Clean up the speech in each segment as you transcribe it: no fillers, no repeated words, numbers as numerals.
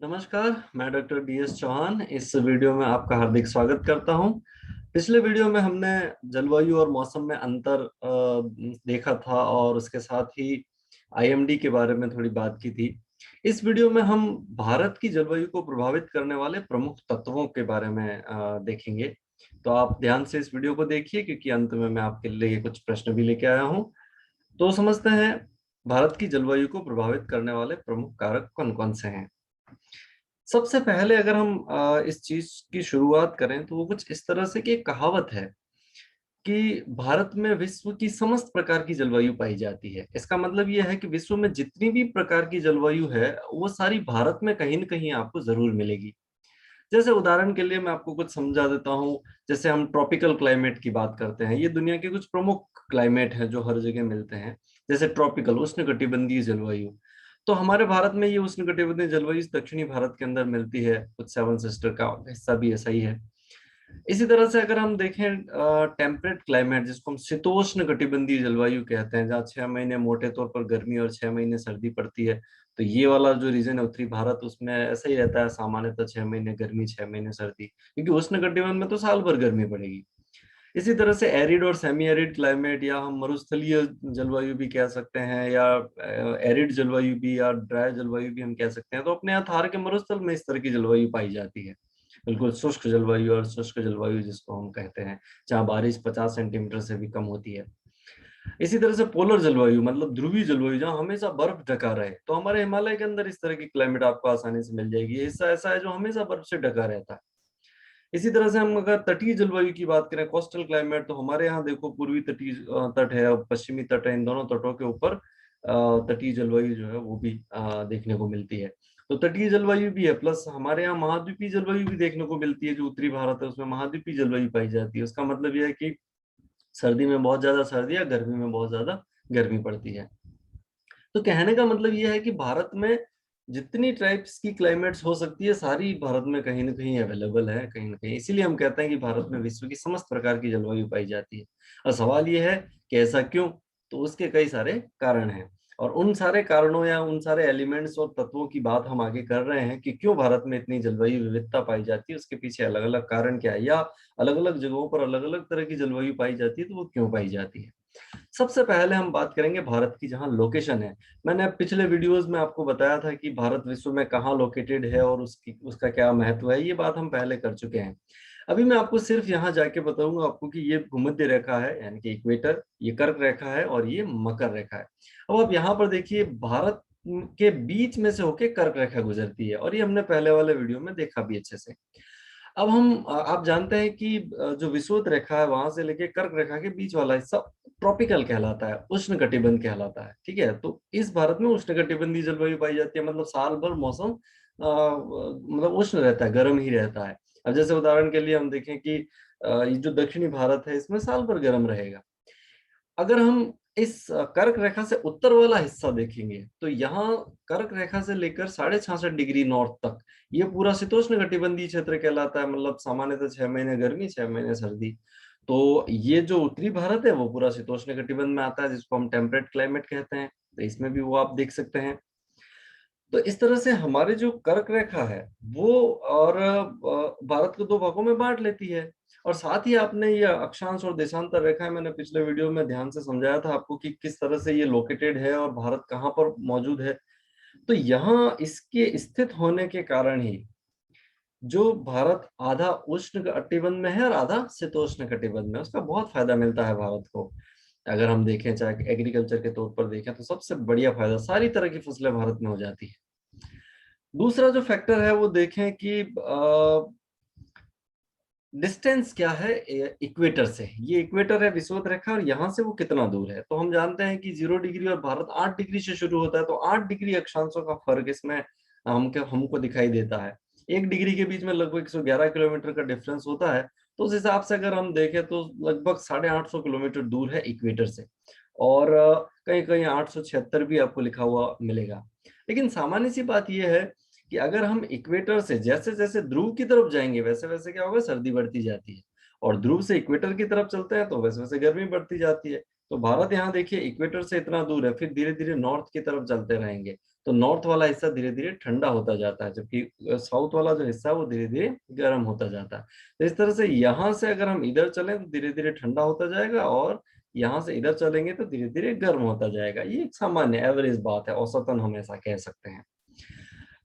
नमस्कार, मैं doctor DS Chauhan इस वीडियो में आपका हार्दिक स्वागत करता हूं। पिछले वीडियो में हमने जलवायु और मौसम में अंतर देखा था और उसके साथ ही IMD के बारे में थोड़ी बात की थी। इस वीडियो में हम भारत की जलवायु को प्रभावित करने वाले प्रमुख तत्वों के बारे में देखेंगे। तो आप ध्यान से इस वीडियो को देखिए क्योंकि अंत में मैं आपके लिए कुछ प्रश्न भी लेके आया हूँ। तो समझते हैं भारत की जलवायु को प्रभावित करने वाले प्रमुख कारक कौन कौन से हैं। सबसे पहले अगर हम इस चीज की शुरुआत करें तो वो कुछ इस तरह से कि एक कहावत है कि भारत में विश्व की समस्त प्रकार की जलवायु पाई जाती है। इसका मतलब ये है कि विश्व में जितनी भी प्रकार की जलवायु है वो सारी भारत में कहीं न कहीं आपको जरूर मिलेगी। जैसे उदाहरण के लिए मैं आपको कुछ समझा देता हूँ। जैसे हम ट्रॉपिकल क्लाइमेट की बात करते हैं, ये दुनिया के कुछ प्रमुख क्लाइमेट हैं जो हर जगह मिलते हैं। जैसे ट्रॉपिकल उष्णकटिबंधीय जलवायु, तो हमारे भारत में ये उष्णकटिबंधीय जलवायु दक्षिणी भारत के अंदर मिलती है, कुछ सेवन सिस्टर का हिस्सा भी ऐसा ही है। इसी तरह से अगर हम देखें टेम्परेट क्लाइमेट, जिसको हम शीतोष्ण कटिबंधीय जलवायु कहते हैं, जहाँ 6 महीने मोटे तौर पर गर्मी और 6 महीने सर्दी पड़ती है। तो ये वाला जो रीजन है उत्तरी भारत, उसमें ऐसा ही रहता है सामान्यतः 6 महीने गर्मी 6 महीने सर्दी, क्योंकि उष्ण कटिबंध में तो साल भर गर्मी पड़ेगी। इसी तरह से एरिड और सेमी एरिड क्लाइमेट, या हम मरुस्थलीय जलवायु भी कह सकते हैं, या एरिड जलवायु भी, या ड्राई जलवायु भी हम कह सकते हैं। तो अपने यहाँ थार के मरुस्थल में इस तरह की जलवायु पाई जाती है, बिल्कुल शुष्क जलवायु और शुष्क जलवायु जिसको हम कहते हैं, जहाँ बारिश 50 सेंटीमीटर से भी कम होती है। इसी तरह से पोलर जलवायु मतलब ध्रुवीय जलवायु, जहाँ हमेशा बर्फ ढका रहे, तो हमारे हिमालय के अंदर इस तरह की क्लाइमेट आपको आसानी से मिल जाएगी। ये हिस्सा ऐसा है जो हमेशा बर्फ से ढका रहता है। इसी तरह से हम अगर तटीय जलवायु की बात करें, कोस्टल क्लाइमेट, तो हमारे यहाँ देखो पूर्वी तटीय तट है और पश्चिमी तट है, इन दोनों तटों के ऊपर तटीय जलवायु जो है वो भी देखने को मिलती है। तो तटीय जलवायु भी है, प्लस हमारे यहाँ महाद्वीपीय जलवायु भी देखने को मिलती है। जो उत्तरी भारत है उसमें महाद्वीपीय जलवायु पाई जाती है। उसका मतलब यह है कि सर्दी में बहुत ज्यादा सर्दी या गर्मी में बहुत ज्यादा गर्मी पड़ती है। तो कहने का मतलब यह है कि भारत में जितनी टाइप्स की क्लाइमेट्स हो सकती है, सारी भारत में कहीं ना कहीं अवेलेबल है, कहीं ना कहीं। इसीलिए हम कहते हैं कि भारत में विश्व की समस्त प्रकार की जलवायु पाई जाती है। और सवाल यह है कि ऐसा क्यों? तो उसके कई सारे कारण हैं, और उन सारे कारणों या उन सारे एलिमेंट्स और तत्वों की बात हम आगे कर रहे हैं कि क्यों भारत में इतनी जलवायु विविधता पाई जाती है, उसके पीछे अलग अलग कारण क्या है, या अलग अलग जगहों पर अलग अलग तरह की जलवायु पाई जाती है, तो वो क्यों पाई जाती है। सबसे पहले हम बात करेंगे भारत की जहां लोकेशन है। मैंने पिछले वीडियोस में आपको बताया था कि भारत विश्व में कहाँ लोकेटेड है और उसका क्या महत्व है। ये बात हम पहले कर चुके हैं। अभी मैं आपको सिर्फ यहाँ जाके बताऊंगा आपको कि ये भूमध्य रेखा है, यानी कि इक्वेटर, ये कर्क रेखा है और ये मकर रेखा है। अब आप यहाँ पर देखिए, भारत के बीच में से होके कर्क रेखा गुजरती है, और ये हमने पहले वाले वीडियो में देखा भी अच्छे से। अब हम आप जानते हैं कि जो विषुवत रेखा है वहां से लेके कर्क रेखा के बीच वाला हिस्सा ट्रॉपिकल कहलाता है, उष्ण कटिबंध कहलाता है। ठीक है, तो इस भारत में उष्ण कटिबंधीय जलवायु पाई जाती है, मतलब साल भर मौसम मतलब उष्ण रहता है, गर्म ही रहता है। अब जैसे उदाहरण के लिए हम देखें कि ये जो दक्षिणी भारत है इसमें साल भर गर्म रहेगा। अगर हम इस कर्क रेखा से उत्तर वाला हिस्सा देखेंगे तो यहाँ कर्क रेखा से लेकर 66.5 डिग्री नॉर्थ तक ये पूरा शीतोष्ण कटिबंधीय क्षेत्र कहलाता है। मतलब सामान्यतः 6 महीने गर्मी 6 महीने सर्दी। तो ये जो उत्तरी भारत है वो पूरा शीतोष्ण कटिबंध में आता है, जिसको हम टेम्परेट क्लाइमेट कहते हैं। तो इसमें भी वो आप देख सकते हैं। तो इस तरह से हमारे जो कर्क रेखा है वो और भारत को दो भागों में बांट लेती है। और साथ ही आपने ये अक्षांश और देशांतर रेखा है, मैंने पिछले वीडियो में ध्यान से समझाया था आपको कि किस तरह से ये लोकेटेड है और भारत कहाँ पर मौजूद है। तो यहाँ इसके स्थित होने के कारण ही जो भारत आधा उष्ण कटिबंध में है और आधा शीतोष्ण कटिबंध में, उसका बहुत फायदा मिलता है भारत को। अगर हम देखें चाहे एग्रीकल्चर के तौर पर देखें तो सबसे बढ़िया फायदा, सारी तरह की फसलें भारत में हो जाती है। दूसरा जो फैक्टर है वो देखें कि डिस्टेंस क्या है इक्वेटर से। ये इक्वेटर है विषुवत रेखा, और यहाँ से वो कितना दूर है। तो हम जानते हैं कि 0 डिग्री और भारत 8 डिग्री से शुरू होता है, तो 8 डिग्री अक्षांशों का फर्क इसमें हमको दिखाई देता है। 1 डिग्री के बीच में लगभग 111 किलोमीटर का डिफरेंस होता है। तो उस हिसाब से अगर हम देखें तो लगभग 850 किलोमीटर दूर है इक्वेटर से। और कहीं कहीं 876 भी आपको लिखा हुआ मिलेगा। लेकिन सामान्य सी बात यह है कि अगर हम इक्वेटर से जैसे जैसे ध्रुव की तरफ जाएंगे वैसे वैसे क्या होगा, सर्दी बढ़ती जाती है। और ध्रुव से इक्वेटर की तरफ चलते हैं तो वैसे वैसे गर्मी बढ़ती जाती है। तो भारत यहाँ देखिए इक्वेटर से इतना दूर है, फिर धीरे धीरे नॉर्थ की तरफ चलते रहेंगे तो नॉर्थ वाला हिस्सा धीरे धीरे ठंडा होता जाता है, जबकि साउथ वाला जो हिस्सा है वो धीरे धीरे गर्म होता जाता है। तो इस तरह से यहाँ से अगर हम इधर चलें तो धीरे धीरे ठंडा होता जाएगा, और यहाँ से इधर चलेंगे तो धीरे धीरे गर्म होता जाएगा। ये एक सामान्य एवरेज बात है, औसतन हम ऐसा कह सकते हैं।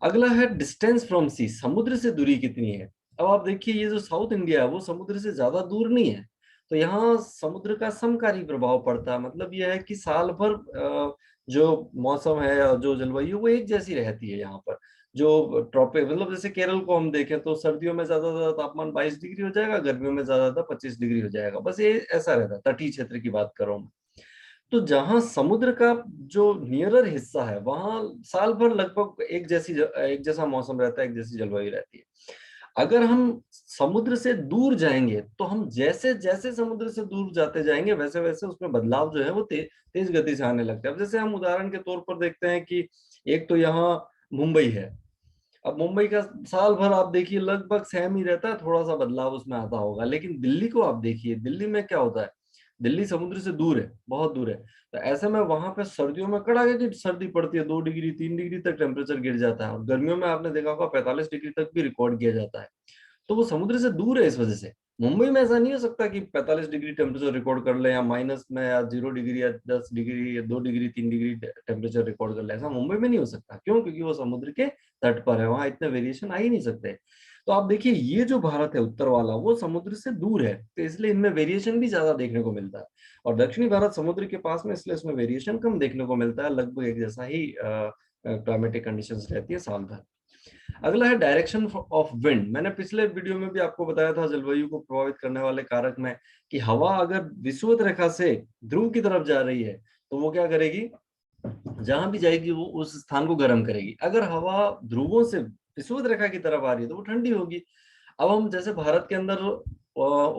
अगला है डिस्टेंस फ्रॉम सी, समुद्र से दूरी कितनी है। अब आप देखिए ये जो साउथ इंडिया है वो समुद्र से ज्यादा दूर नहीं है, तो यहाँ समुद्र का समकारी प्रभाव पड़ता है। मतलब यह है कि साल भर जो मौसम है और जो जलवायु वो एक जैसी रहती है यहाँ पर। जो ट्रॉपिक मतलब जैसे केरल को हम देखें तो सर्दियों में ज्यादा ज्यादा तापमान 22 डिग्री हो जाएगा, गर्मियों में ज्यादा ज्यादा 25 डिग्री हो जाएगा, बस ये ऐसा रहता है। तटीय क्षेत्र की बात कर रहा हूँ। तो जहां समुद्र का जो नियरर हिस्सा है वहां साल भर लगभग एक जैसा मौसम रहता है, एक जैसी जलवायु रहती है। अगर हम समुद्र से दूर जाएंगे तो हम जैसे जैसे समुद्र से दूर जाते जाएंगे वैसे वैसे उसमें बदलाव जो है वो तेज गति से आने लगता है। अब जैसे हम उदाहरण के तौर पर देखते हैं कि एक तो यहाँ मुंबई है। अब मुंबई का साल भर आप देखिए लगभग सेम ही रहता है, थोड़ा सा बदलाव उसमें आता होगा। लेकिन दिल्ली को आप देखिए, दिल्ली में क्या होता है, दिल्ली समुद्र से दूर है, बहुत दूर है। तो ऐसे में वहां पे सर्दियों में कड़ाके की सर्दी पड़ती है, 2 डिग्री 3 डिग्री तक टेम्परेचर गिर जाता है, और गर्मियों में आपने देखा होगा 45 डिग्री तक भी रिकॉर्ड किया जाता है। तो वो समुद्र से दूर है इस वजह से। मुंबई में ऐसा नहीं हो सकता कि 45 डिग्री टेम्परेचर रिकॉर्ड कर ले, या माइनस में या 0 डिग्री या 10 डिग्री या 2 डिग्री 3 डिग्री टेम्परेचर रिकॉर्ड कर ले। ऐसा मुंबई में नहीं हो सकता। क्यों? क्योंकि वो समुद्र के तट पर है, वहां इतने वेरिएशन आ ही नहीं सकते। तो आप देखिए ये जो भारत है उत्तर वाला वो समुद्र से दूर है, तो इसलिए इनमें वेरिएशन भी ज्यादा देखने को मिलता है। और दक्षिणी भारत समुद्र के पास में, इसलिए इसमें वेरिएशन कम देखने को मिलता है, लगभग एक जैसा ही क्लाइमेटिक कंडीशंस रहती है साल भर। अगला है डायरेक्शन ऑफ विंड। मैंने पिछले वीडियो में भी आपको बताया था जलवायु को प्रभावित करने वाले कारक में, कि हवा अगर विषुवत रेखा से ध्रुव की तरफ जा रही है तो वो क्या करेगी, जहां भी जाएगी वो उस स्थान को गर्म करेगी। अगर हवा ध्रुवों से विषुवत रेखा की तरफ आ रही है तो वो ठंडी होगी। अब हम जैसे भारत के अंदर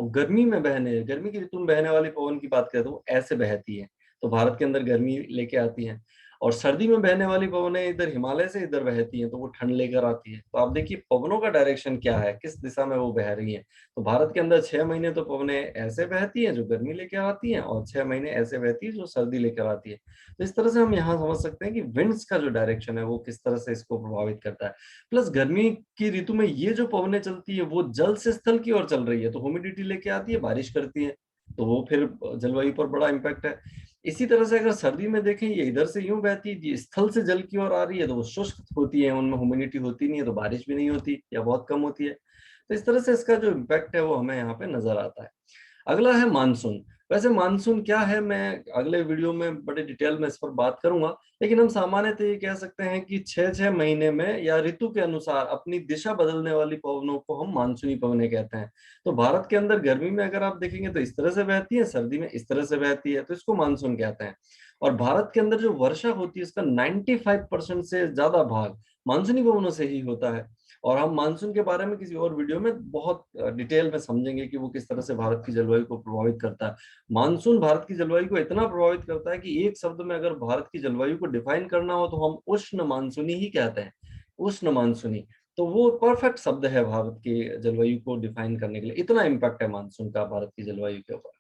गर्मी की ऋतु में बहने वाली पवन की बात करें तो वो ऐसे बहती है, तो भारत के अंदर गर्मी लेके आती है। और सर्दी में बहने वाली पवनें इधर हिमालय से इधर बहती हैं तो वो ठंड लेकर आती है। तो आप देखिए पवनों का डायरेक्शन क्या है, किस दिशा में वो बह रही है। तो भारत के अंदर 6 महीने तो पवनें ऐसे बहती हैं जो गर्मी लेकर आती हैं, और 6 महीने ऐसे बहती है जो सर्दी लेकर आती है। तो इस तरह से हम यहाँ समझ सकते हैं कि विंड्स का जो डायरेक्शन है वो किस तरह से इसको प्रभावित करता है। प्लस गर्मी की ऋतु में ये जो पवनें चलती है वो जल से स्थल की ओर चल रही है, तो ह्यूमिडिटी लेके आती है, बारिश करती है, तो वो फिर जलवायु पर बड़ा इम्पैक्ट है। इसी तरह से अगर सर्दी में देखें, ये इधर से यूं बहती है, ये स्थल से जल की ओर आ रही है, तो वो शुष्क होती है, उनमें ह्यूमिडिटी होती नहीं है, तो बारिश भी नहीं होती या बहुत कम होती है। तो इस तरह से इसका जो इम्पैक्ट है वो हमें यहाँ पे नजर आता है। अगला है मानसून। वैसे मानसून क्या है मैं अगले वीडियो में बड़े डिटेल में इस पर बात करूंगा, लेकिन हम सामान्यतः ये कह सकते हैं कि 6 6 महीने में या ऋतु के अनुसार अपनी दिशा बदलने वाली पवनों को हम मानसूनी पवनें कहते हैं। तो भारत के अंदर गर्मी में अगर आप देखेंगे तो इस तरह से बहती है, सर्दी में इस तरह से बहती है, तो इसको मानसून कहते हैं। और भारत के अंदर जो वर्षा होती है इसका 95% से ज्यादा भाग मानसूनी पवनों से ही होता है। और हम मानसून के बारे में किसी और वीडियो में बहुत डिटेल में समझेंगे कि वो किस तरह से भारत की जलवायु को प्रभावित करता है। मानसून भारत की जलवायु को इतना प्रभावित करता है कि एक शब्द में अगर भारत की जलवायु को डिफाइन करना हो तो हम उष्ण मानसूनी ही कहते हैं, उष्ण मानसूनी। तो वो परफेक्ट शब्द है भारत की जलवायु को डिफाइन करने के लिए, इतना इम्पैक्ट है मानसून का भारत की जलवायु के ऊपर।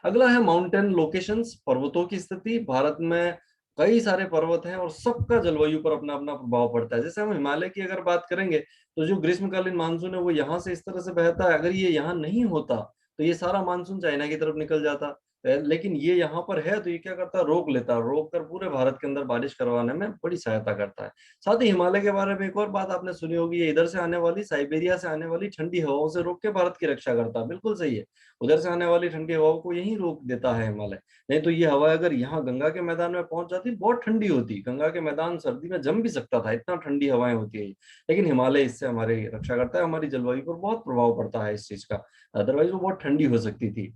अगला है माउंटेन लोकेशंस, पर्वतों की स्थिति। भारत में कई सारे पर्वत हैं और सबका जलवायु पर अपना अपना प्रभाव पड़ता है। जैसे हम हिमालय की अगर बात करेंगे तो जो ग्रीष्मकालीन मानसून है वो यहाँ से इस तरह से बहता है, अगर ये यहाँ नहीं होता तो ये सारा मानसून चाइना की तरफ निकल जाता। लेकिन ये यहाँ पर है तो ये क्या करता है, रोक लेता है, रोक कर पूरे भारत के अंदर बारिश करवाने में बड़ी सहायता करता है। साथ ही हिमालय के बारे में एक और बात आपने सुनी होगी, ये इधर से आने वाली, साइबेरिया से आने वाली ठंडी हवाओं से रोक के भारत की रक्षा करता है। बिल्कुल सही है, उधर से आने वाली ठंडी हवाओं को यही रोक देता है हिमालय। नहीं तो ये हवा अगर यहाँ गंगा के मैदान में पहुंच जाती बहुत ठंडी होती, गंगा के मैदान सर्दी में जम भी सकता था, इतना ठंडी हवाएं होती है। लेकिन हिमालय इससे हमारी रक्षा करता है, हमारी जलवायु पर बहुत प्रभाव पड़ता है इस चीज का, अदरवाइज वो बहुत ठंडी हो सकती थी।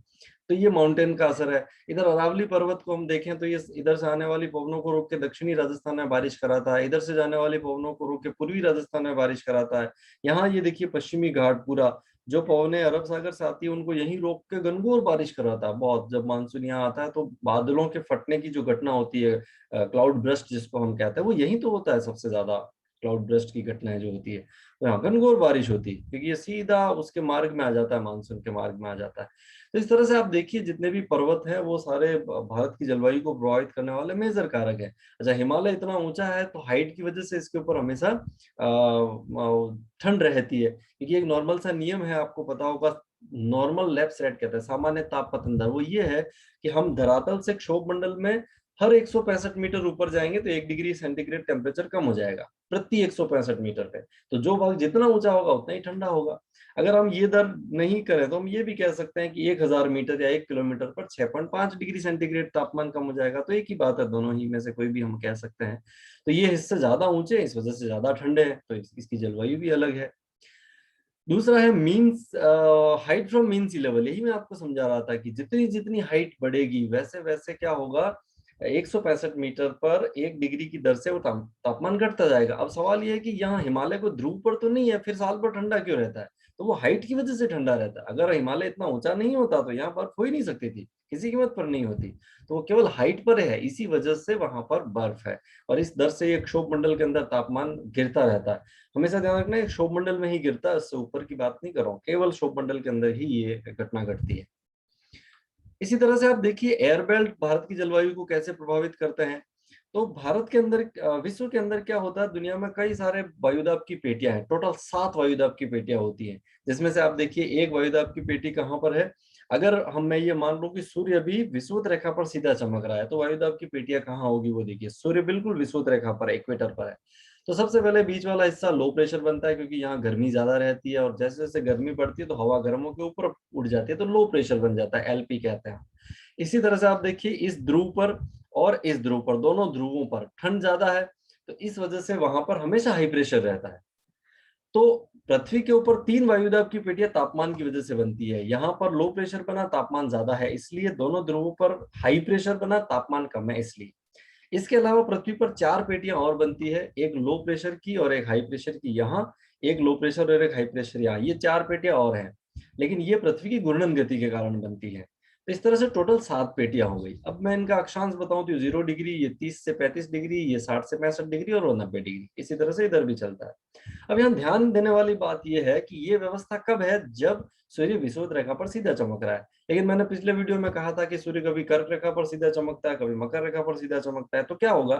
तो ये माउंटेन का असर है। इधर अरावली पर्वत को हम देखें तो ये इधर से आने वाली पवनों को रोक के दक्षिणी राजस्थान में बारिश कराता है, इधर से जाने वाली पवनों को रोक के पूर्वी राजस्थान में बारिश कराता है। यहाँ ये देखिए पश्चिमी घाट पूरा, जो पवनें अरब सागर से आती है उनको यहीं रोक के घनघोर बारिश कराता है बहुत। जब मानसून यहाँ आता है तो बादलों के फटने की जो घटना होती है, क्लाउड ब्रस्ट जिसको हम कहते हैं, वो यहीं तो होता है सबसे ज्यादा क्लाउड बर्स्ट की घटनाएं जो होती है, तो यहाँ घनघोर बारिश होती है, क्योंकि ये सीधा उसके मार्ग में आ जाता है, मानसून के मार्ग में आ जाता है। तो इस तरह से आप देखिए जितने भी पर्वत हैं वो सारे भारत की जलवायु को प्रभावित करने वाले मेजर कारक है। अच्छा, हिमालय इतना ऊंचा है तो हाइट की वजह से इसके ऊपर हमेशा ठंड रहती है, क्योंकि एक नॉर्मल सा नियम है, आपको पता होगा, नॉर्मल लेफ्ट साइड कहते हैं, सामान्य ताप पतन दर, वो ये है कि हम धरातल से क्षोभ मंडल में हर 165 मीटर ऊपर जाएंगे तो 1 डिग्री सेंटीग्रेड टेम्परेचर कम हो जाएगा प्रति 165 मीटर पे। तो जो भाग जितना ऊंचा होगा उतना ही ठंडा होगा। अगर हम ये दर नहीं करें तो हम ये भी कह सकते हैं कि 1000 मीटर या 1 किलोमीटर पर 6.5 डिग्री सेंटीग्रेड तापमान कम हो जाएगा। तो एक ही बात है, दोनों ही में से कोई भी हम कह सकते हैं। तो ये हिस्से ज्यादा ऊंचे हैं, इस वजह से ज्यादा ठंडे हैं, तो इसकी जलवायु भी अलग है। दूसरा है means height from mean sea level. यही मैं आपको समझा रहा था कि जितनी जितनी हाइट बढ़ेगी वैसे वैसे क्या होगा, 165 मीटर पर 1 डिग्री की दर से वो तापमान घटता जाएगा। अब सवाल ये है कि यहाँ हिमालय को ध्रुव पर तो नहीं है, फिर साल भर ठंडा क्यों रहता है? तो वो हाइट की वजह से ठंडा रहता है। अगर हिमालय इतना ऊंचा नहीं होता तो यहाँ बर्फ हो ही नहीं सकती थी, किसी कीमत पर नहीं होती। तो वो केवल हाइट पर है, इसी वजह से वहां पर बर्फ है, और इस दर से ये क्षोभ मंडल के अंदर तापमान गिरता रहता है। हमेशा ध्यान रखना है क्षोभ मंडल में ही गिरता है, उससे ऊपर की बात नहीं कर रहा हूँ, केवल क्षोभ मंडल के अंदर ही ये घटना घटती है। इसी तरह से आप देखिए एयर बेल्ट भारत की जलवायु को कैसे प्रभावित करते हैं। तो भारत के अंदर विश्व के अंदर क्या होता है, दुनिया में कई सारे वायुदाब की पेटियां हैं, टोटल 7 वायुदाब की पेटियां होती हैं, जिसमें से आप देखिए एक वायुदाब की पेटी कहाँ पर है। अगर मैं ये मान लूं कि सूर्य अभी विषुवत रेखा पर सीधा चमक रहा है, तो वायुदाब की पेटियां कहाँ होगी वो देखिए, सूर्य बिल्कुल विषुवत रेखा पर, इक्वेटर पर है। तो सबसे पहले बीच वाला हिस्सा लो प्रेशर बनता है, क्योंकि यहाँ गर्मी ज्यादा रहती है, और जैसे जैसे गर्मी बढ़ती है तो हवा गर्मों के ऊपर उड़ जाती है, तो लो प्रेशर बन जाता है, एलपी कहते हैं। इसी तरह से आप देखिए इस ध्रुव पर और इस ध्रुव पर, दोनों ध्रुवों पर ठंड ज्यादा है, तो इस वजह से वहां पर हमेशा हाई प्रेशर रहता है। तो पृथ्वी के ऊपर 3 वायुदाब की पेटियां तापमान की वजह से बनती है। यहाँ पर लो प्रेशर बना, तापमान ज्यादा है इसलिए, दोनों ध्रुवों पर हाई प्रेशर बना, तापमान कम है इसलिए। इसके अलावा पृथ्वी पर 4 पेटियां और बनती है, एक लो प्रेशर की और एक हाई प्रेशर की यहाँ, एक लो प्रेशर और एक हाई प्रेशर यहाँ, ये 4 पेटियां और हैं, लेकिन ये पृथ्वी की घूर्णन गति के कारण बनती है। तो इस तरह से टोटल 7 पेटियां हो गई। अब मैं इनका अक्षांश बताऊं तो 0 डिग्री, ये 30 से 35 डिग्री, ये 60 से 65 डिग्री, और वो 90 डिग्री, इसी तरह से इधर भी चलता है। अब यहाँ ध्यान देने वाली बात यह है कि ये व्यवस्था कब है, जब सूर्य विषुवत रेखा पर सीधा चमक रहा है। लेकिन मैंने पिछले वीडियो में कहा था कि सूर्य कभी कर्क रेखा पर सीधा चमकता है, कभी मकर रेखा पर सीधा चमकता है। तो क्या होगा,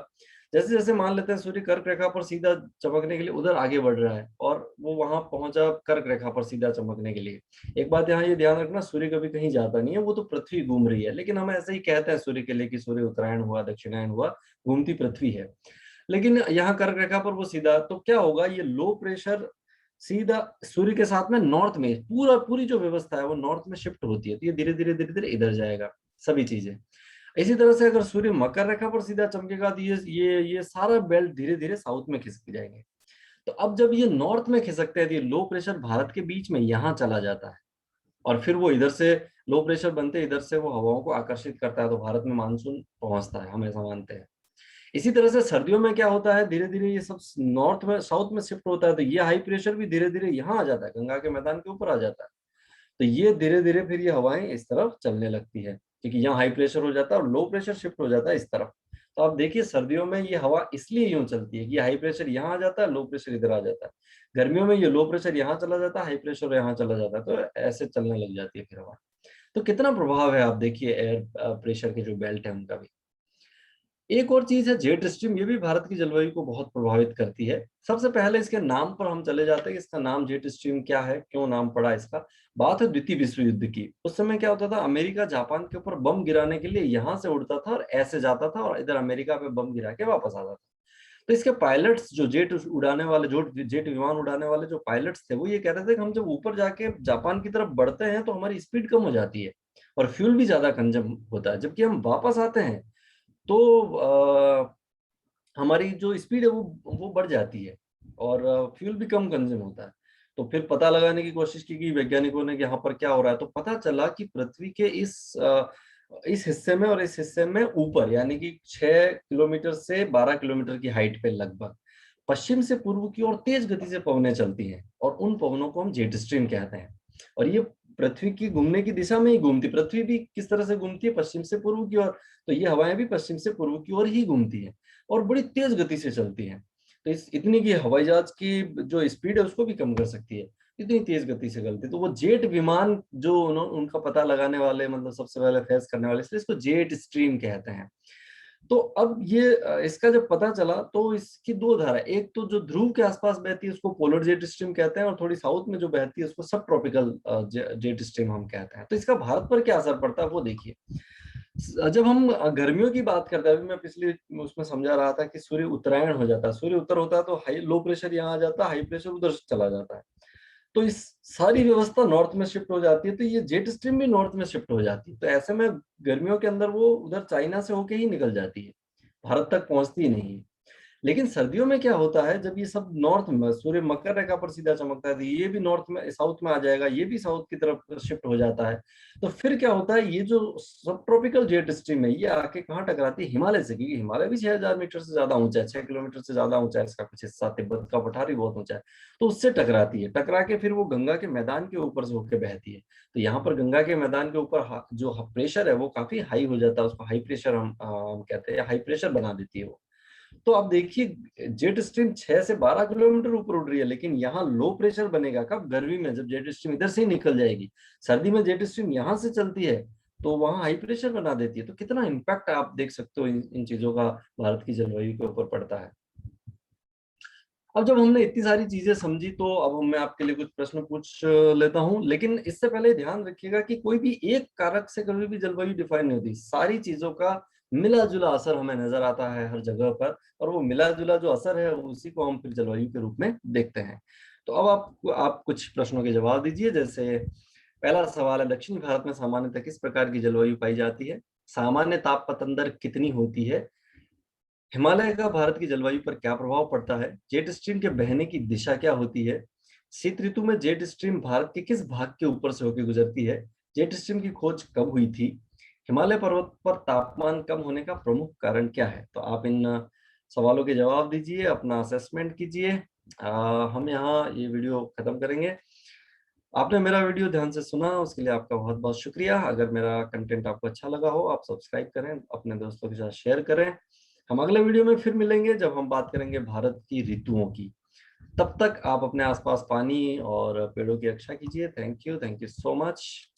जैसे जैसे मान लेते हैं सूर्य कर्क रेखा पर सीधा चमकने के लिए उधर आगे बढ़ रहा है, और वो वहां पहुंचा कर्क रेखा पर सीधा चमकने के लिए। एक बात यहाँ ये ध्यान रखना, सूर्य कभी कहीं जाता नहीं है, वो तो पृथ्वी घूम रही है, लेकिन हम ऐसे ही कहते हैं सूर्य के लिए कि सूर्य उत्तरायण हुआ, दक्षिणायन हुआ, घूमती पृथ्वी है। लेकिन यहाँ कर्क रेखा पर वो सीधा, तो क्या होगा, ये लो प्रेशर सीधा सूर्य के साथ में नॉर्थ में, पूरी जो व्यवस्था है वो नॉर्थ में शिफ्ट होती है, तो ये धीरे धीरे धीरे धीरे इधर जाएगा, सभी चीजें। इसी तरह से अगर सूर्य मकर रेखा पर सीधा चमकेगा तो ये सारा बेल्ट धीरे धीरे साउथ में खिसक जाएंगे। तो अब जब ये नॉर्थ में खिसकते हैं तो ये लो प्रेशर भारत के बीच में यहाँ चला जाता है, और फिर वो इधर से लो प्रेशर बनते इधर से वो हवाओं को आकर्षित करता है, तो भारत में मानसून पहुंचता है, हम ऐसा मानते हैं। इसी तरह से सर्दियों में क्या होता है, धीरे धीरे ये सब नॉर्थ में साउथ में शिफ्ट होता है, तो ये हाई प्रेशर भी धीरे धीरे यहाँ आ जाता है, गंगा के मैदान के ऊपर आ जाता है। तो ये धीरे धीरे फिर ये हवाएं इस तरफ चलने लगती है, क्योंकि यहाँ हाई प्रेशर हो जाता है और लो प्रेशर शिफ्ट हो जाता है इस तरफ। तो आप देखिए सर्दियों में ये हवा इसलिए यूं चलती है कि हाई प्रेशर यहाँ आ जाता है, लो प्रेशर इधर आ जाता है। गर्मियों में ये लो प्रेशर यहाँ चला जाता है, हाई प्रेशर यहाँ चला जाता है, तो ऐसे चलने लग जाती है फिर हवा। तो कितना प्रभाव है आप देखिए एयर प्रेशर के जो बेल्ट है उनका भी। एक और चीज है जेट स्ट्रीम, ये भी भारत की जलवायु को बहुत प्रभावित करती है। सबसे पहले इसके नाम पर हम चले जाते हैं कि इसका नाम जेट स्ट्रीम क्या है, क्यों नाम पड़ा इसका। बात है द्वितीय विश्व युद्ध की। उस समय क्या होता था, अमेरिका जापान के ऊपर बम गिराने के लिए यहाँ से उड़ता था और ऐसे जाता था, और इधर अमेरिका पे बम गिरा के वापस आता था। तो इसके पायलट्स, जो जेट उड़ाने वाले, जो जेट विमान उड़ाने वाले जो पायलट्स थे, वो ये कहते थे कि हम जब ऊपर जाके जापान की तरफ बढ़ते हैं तो हमारी स्पीड कम हो जाती है और फ्यूल भी ज्यादा कंजम होता है, जबकि हम वापस आते हैं तो हमारी जो स्पीड है वो बढ़ जाती है, और फ्यूल भी कम कंज्यूम होता है। तो फिर पता लगाने की कोशिश की गई वैज्ञानिकों ने कि यहाँ पर क्या हो रहा है, तो पता चला कि पृथ्वी के इस हिस्से में और इस हिस्से में ऊपर, यानी कि 6 किलोमीटर से 12 किलोमीटर की हाइट पे लगभग पश्चिम से पूर्व की ओर तेज गति से पवनें चलती हैं, और उन पवनों को हम जेट स्ट्रीम कहते हैं। और ये पृथ्वी की घूमने की दिशा में ही घूमती, पृथ्वी भी किस तरह से घूमती है, पश्चिम से पूर्व की ओर, तो ये हवाएं भी पश्चिम से पूर्व की ओर ही घूमती हैं और बड़ी तेज गति से चलती हैं। तो इस इतनी की हवाई जहाज की जो स्पीड है उसको भी कम कर सकती है, इतनी तेज गति से चलती है। तो वो जेट विमान जो उनका पता लगाने वाले, मतलब सबसे पहले फेस करने वाले, इसलिए इसको जेट स्ट्रीम कहते हैं। तो अब ये इसका जब पता चला तो इसकी दो धारा, एक तो जो ध्रुव के आसपास बहती है उसको पोलर जेट स्ट्रीम कहते हैं, और थोड़ी साउथ में जो बहती है उसको सब ट्रॉपिकल जेट स्ट्रीम हम कहते हैं। तो इसका भारत पर क्या असर पड़ता है वो देखिए। जब हम गर्मियों की बात करते हैं, अभी मैं पिछले उसमें समझा रहा था कि सूर्य उत्तरायण हो जाता है, सूर्य उत्तर होता है तो हाई लो प्रेशर यहाँ आ जाता है, हाई प्रेशर उधर चला जाता है, तो इस सारी व्यवस्था नॉर्थ में शिफ्ट हो जाती है, तो ये जेट स्ट्रीम भी नॉर्थ में शिफ्ट हो जाती है। तो ऐसे में गर्मियों के अंदर वो उधर चाइना से होके ही निकल जाती है, भारत तक पहुंचती ही नहीं है। लेकिन सर्दियों में क्या होता है, जब ये सब नॉर्थ में, सूर्य मकर रेखा पर सीधा चमकता है, तो ये भी नॉर्थ में, साउथ में आ जाएगा, ये भी साउथ की तरफ शिफ्ट हो जाता है। तो फिर क्या होता है, ये जो सब ट्रॉपिकल जेट स्ट्रीम है ये आके कहाँ टकराती है, हिमालय से, क्योंकि हिमालय भी 6,000 मीटर से ज्यादा ऊंचा है, 6 किलोमीटर से ज्यादा ऊंचा है इसका कुछ हिस्सा, तिब्बत का पठार भी बहुत ऊंचा है। तो उससे टकराती है, टकरा के फिर वो गंगा के मैदान के ऊपर से होकर बहती है। तो यहाँ पर गंगा के मैदान के ऊपर जो प्रेशर है वो काफी हाई हो जाता है, उसको हाई प्रेशर हम कहते हैं, हाई प्रेशर बना देती है वो। तो आप देखिए, जेट स्ट्रीम 6 से 12 किलोमीटर ऊपर उड़ रही है, लेकिन यहाँ लो प्रेशर बनेगा कब, गर्मी में, जब जेट स्ट्रीम इधर से ही निकल जाएगी। सर्दी में जेट स्ट्रीम यहाँ से चलती है तो वहां हाई प्रेशर बना देती है। तो कितना इम्पैक्ट आप देख सकते हो इन चीजों का भारत की जलवायु के ऊपर पड़ता है। अब जब हमने इतनी सारी चीजें समझी तो अब मैं आपके लिए कुछ प्रश्न पूछ लेता हूं, लेकिन इससे पहले ध्यान रखिएगा कि कोई भी एक कारक से कभी भी जलवायु डिफाइन नहीं होती, सारी चीजों का मिला जुला असर हमें नजर आता है हर जगह पर, और वो मिला जुला जो असर है उसी को हम फिर जलवायु के रूप में देखते हैं। तो अब आप कुछ प्रश्नों के जवाब दीजिए। जैसे पहला सवाल है, दक्षिणी भारत में सामान्यतः किस प्रकार की जलवायु पाई जाती है? सामान्य ताप पतन दर कितनी होती है? हिमालय का भारत की जलवायु पर क्या प्रभाव पड़ता है? जेट स्ट्रीम के बहने की दिशा क्या होती है? शीत ऋतु में जेट स्ट्रीम भारत के किस भाग के ऊपर से होकर गुजरती है? जेट स्ट्रीम की खोज कब हुई थी? हिमालय पर्वत पर तापमान कम होने का प्रमुख कारण क्या है? तो आप इन सवालों के जवाब दीजिए, अपना असेसमेंट कीजिए। हम यहाँ ये वीडियो खत्म करेंगे। आपने मेरा वीडियो ध्यान से सुना, उसके लिए आपका बहुत बहुत शुक्रिया। अगर मेरा कंटेंट आपको अच्छा लगा हो, आप सब्सक्राइब करें, अपने दोस्तों के साथ शेयर करें। हम अगले वीडियो में फिर मिलेंगे जब हम बात करेंगे भारत की ऋतुओं की। तब तक आप अपने आसपास पानी और पेड़ों की रक्षा कीजिए। Thank you so much.